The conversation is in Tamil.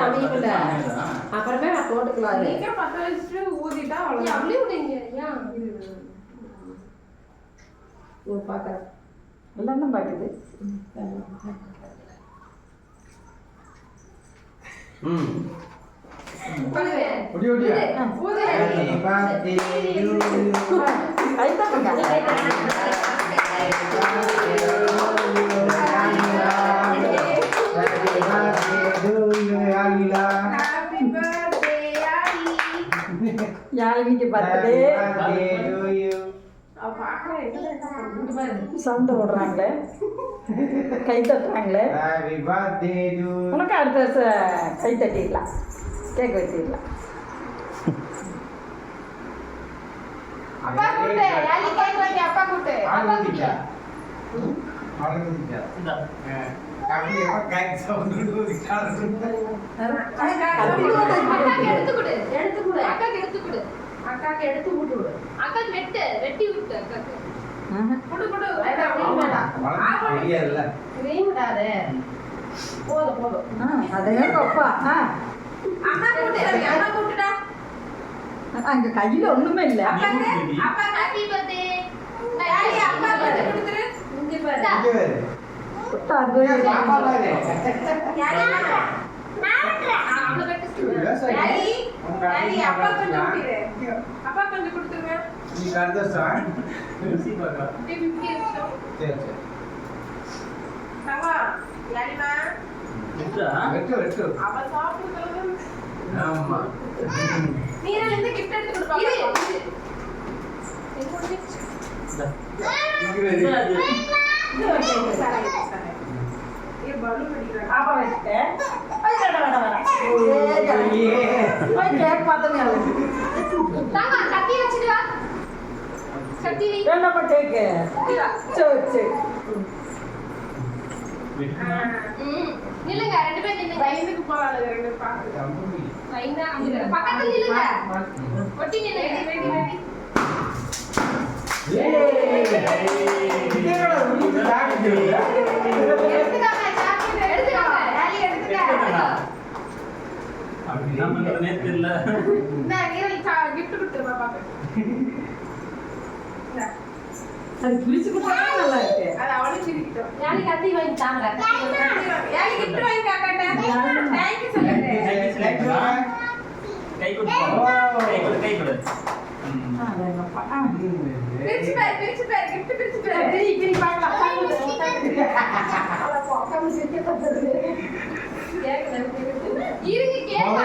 முடியும்ல. அப்புறமே போட்டுக்கலாம். நீங்க 10 வச்சுட்டு ஊதிட்டா அவ்வளவு. அப்படியே விடுங்க. ஏன் ஓ பாக்குறேன். எல்லாம் தான் பாக்குது. யாழினிக்கு பர்த்டே சவுண்ட் ஓடுறாங்களே, கை தட்டுறாங்களே. உனக்கு அடுத்த வருஷம் கை தட்டிடலாம், கேக் வச்சிடலாம். அப்பா கூட்டு யாழி கேக் வாங்கி அப்பா கூட்டு. அப்பா கூட்டு அக்காக்கு எடுத்து விட்டு விடு. அக்காக்கு வெட்டி விட்டு அக்காக்கு குடு குடு. போதும். அதே அப்பா அம்மா கூட்டு அம்மா கூட்டுடா. அங்க கையில ஒண்ணுமே இல்ல. அப்பாக்கு அப்பா ஹேப்பி பர்த்டே. யாழி அப்பா கூட்டு கொடுத்துரு. இங்க பாரு. அது யாழி அவள வெட்டு. யாழி அப்பா கொஞ்சம் கூட்டிரு. அப்பா கொஞ்சம் கொடுத்துருங்க. நீ கரெக்ட்டா சார். ருசி பாக்க. 50 நிமிஷம். சரி சரி. தவா யாழிமா வெட்டு. அவ சாப்பிடுறது. ஆமா. நீரல இருந்து கிஃப்ட் எடுத்து கொடுப்பா. ये बालू कड़ी ஆப்பா வச்சிட்டேன். கேக் பார்த்தமே தாங்க கத்தி வச்சிட்டு வா. கத்தி வை. வேண்டாப்பா கேக்கு. சரி நில்லுங்க, ரெண்டு பேரும் நில்லுங்க. வயதுக்கு போறாங்க ரெண்டு பாத்து. லைனா அங்க பக்கத்துல நில்லுங்க. ஒட்டி நில்லுங்க. ரெடி. இதேடா உனக்கு தாக்கிட்டு. எடுத்துக்காம சாப்பிட்டு எடுத்துக்காம யாழி எடுத்துக்க. அப்படி தான் பண்றதே தெரியல. நான் நீரல் gift கொடுத்துரு பாப்பாக்கு. அது பிரிச்சு கொடுத்தா நல்லா இருக்கு. அது அவளுக்கு சிரிக்கிட்டோம். யாரி கத்தி வாங்கி தாங்க. யாழி gift வாங்கி காக்கட்ட. தேங்க் யூ சொல்லுங்க. கை கொடு. கை கொடு. பிரிச்சு பாரு gift பிரிச்சு பாரு. பிரி பார்க்கலாம். இருங்க கேக்